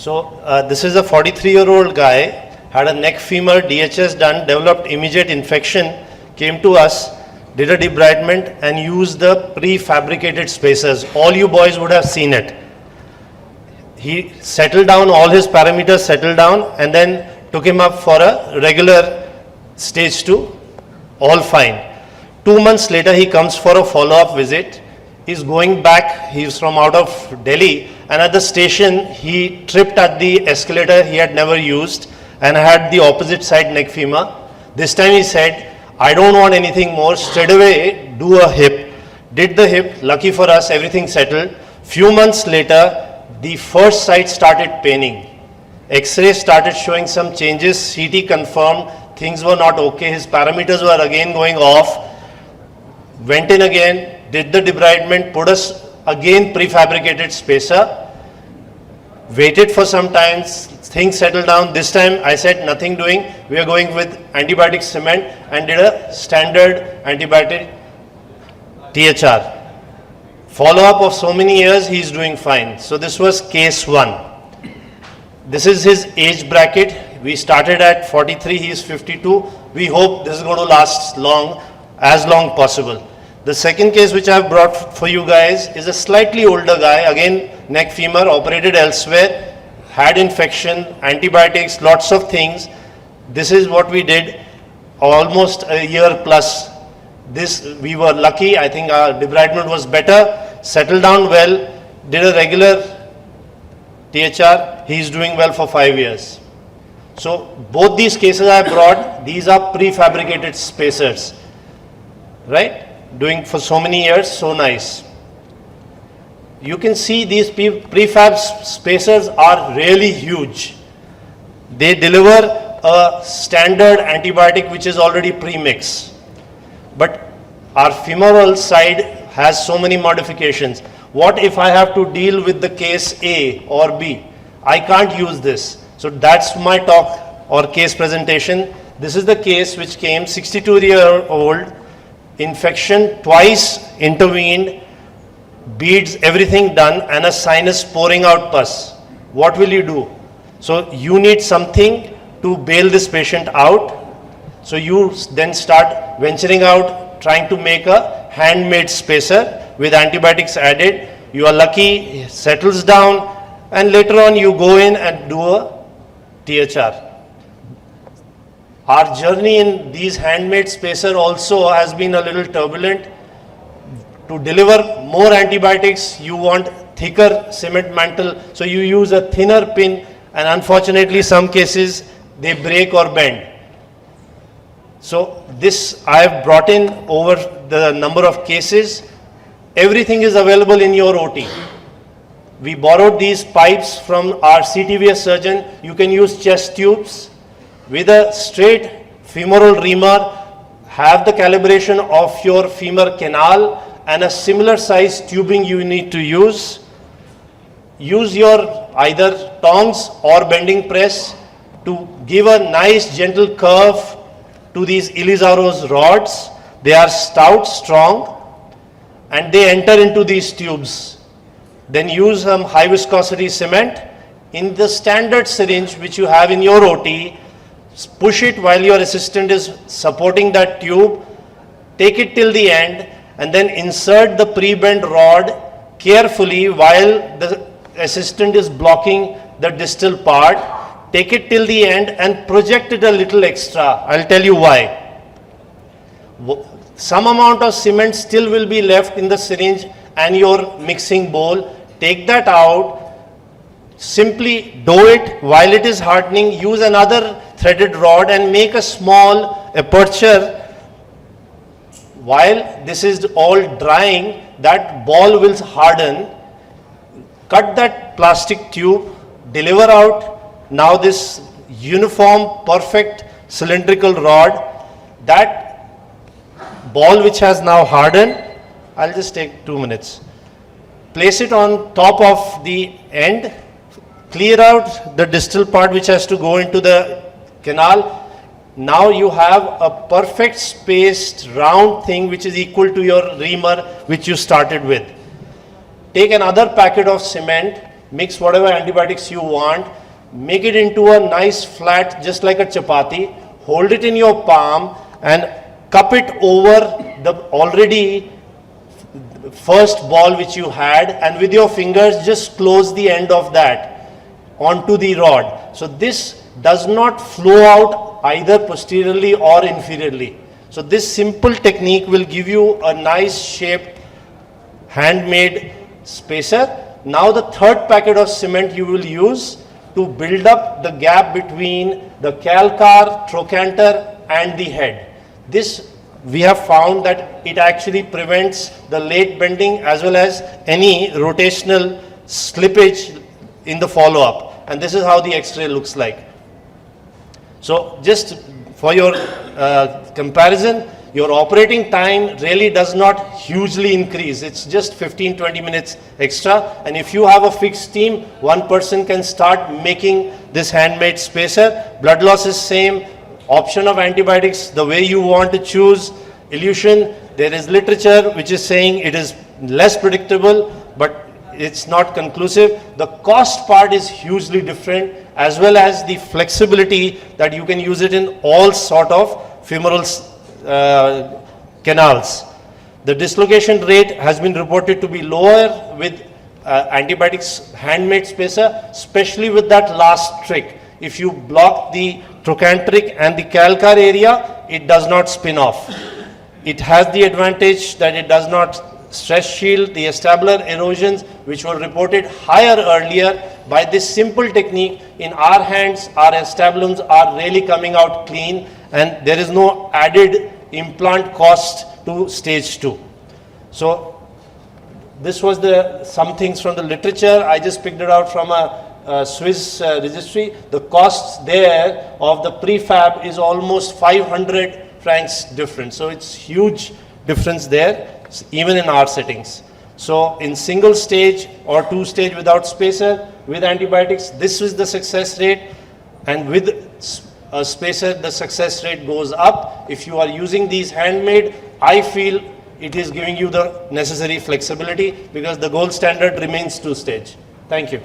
This is a 43-year-old guy, had a neck femur DHS done, developed immediate infection, came to us, did a debridement and used the prefabricated spacers. All you boys would have seen it. He settled down, all his parameters settled down, and then took him up for a regular stage 2, all fine. 2 months later, he comes for a follow-up visit. He's going back, he's from out of Delhi, and at the station, he tripped at the escalator he had never used and had the opposite side neck femur. This time he said, I don't want anything more, straight away do a hip. Did the hip, lucky for us, everything settled. Few months later, the first side started paining. X-ray started showing some changes, CT confirmed, things were not okay, his parameters were again going off. Went in again, did the debridement, put us again prefabricated spacer. Waited for some time, things settled down. This time I said nothing doing, we are going with antibiotic cement and did a standard antibiotic THR. Follow-up of so many years, he is doing fine. So this was case 1. This is his age bracket. We started at 43, he is 52. We hope this is going to last long, as long possible. The second case which I have brought for you guys is a slightly older guy, again neck femur, operated elsewhere, had infection, antibiotics, lots of things. This is what we did, almost a year plus. This, we were lucky, I think our debridement was better, settled down well, did a regular THR, he is doing well for 5 years. So both these cases I brought, these are prefabricated spacers, right? Doing for so many years, so nice. You can see these prefab spacers are really huge. They deliver a standard antibiotic which is already pre-mixed. But our femoral side has so many modifications. What if I have to deal with the case A or B? I can't use this. So that's my talk or case presentation. This is the case which came, 62-year-old, infection twice intervened, beads, everything done, and a sinus pouring out pus. What will you do? So you need something to bail this patient out. So you then start venturing out, trying to make a handmade spacer with antibiotics added. You are lucky, it settles down, and later on you go in and do a THR. Our journey in these handmade spacer also has been a little turbulent. To deliver more antibiotics, you want thicker cement mantle, so you use a thinner pin, and unfortunately some cases they break or bend. So this I have brought in over the number of cases. Everything is available in your OT. We borrowed these pipes from our CTVS surgeon. You can use chest tubes with a straight femoral reamer, have the calibration of your femur canal and a similar size tubing you need to use. Use your either tongs or bending press to give a nice gentle curve to these Ilizaro's rods. They are stout, strong, and they enter into these tubes. Then use some high viscosity cement in the standard syringe which you have in your OT. Push it while your assistant is supporting that tube, take it till the end, and then insert the pre-bent rod carefully while the assistant is blocking the distal part. Take it till the end and project it a little extra. I'll tell you why. Some amount of cement still will be left in the syringe and your mixing bowl. Take that out. Simply dough it while it is hardening. Use another threaded rod and make a small aperture. While this is all drying, that ball will harden. Cut that plastic tube, deliver out now this uniform, perfect cylindrical rod. That ball which has now hardened, I'll just take 2 minutes. Place it on top of the end. Clear out the distal part which has to go into the canal. Now you have a perfect spaced round thing which is equal to your reamer which you started with. Take another packet of cement, mix whatever antibiotics you want, make it into a nice flat, just like a chapati, hold it in your palm and cup it over the already first ball which you had, and with your fingers just close the end of that onto the rod. So this does not flow out either posteriorly or inferiorly. So this simple technique will give you a nice shaped handmade spacer. Now the third packet of cement you will use to build up the gap between the calcar, trochanter and the head. This we have found that it actually prevents the late bending as well as any rotational slippage in the follow-up. And this is how the X-ray looks like. So just for your comparison, your operating time really does not hugely increase. It's just 15-20 minutes extra. And if you have a fixed team, one person can start making this handmade spacer. Blood loss is same. Option of antibiotics, the way you want to choose. Elution, there is literature which is saying it is less predictable, but it's not conclusive. The cost part is hugely different, as well as the flexibility that you can use it in all sort of femoral canals. The dislocation rate has been reported to be lower with antibiotics handmade spacer, especially with that last trick. If you block the trochanteric and the calcar area, it does not spin off. It has the advantage that it does not stress shield the acetabular erosions, which were reported higher earlier. By this simple technique, in our hands, our acetabulums are really coming out clean, and there is no added implant cost to stage 2. So this was some things from the literature. I just picked it out from a Swiss registry. The costs there of the prefab is almost 500 francs difference. So it's huge difference there, even in our settings. So in single stage or 2 stage without spacer, with antibiotics, this is the success rate, and with a spacer, the success rate goes up. If you are using these handmade, I feel it is giving you the necessary flexibility, because the gold standard remains 2 stage. Thank you.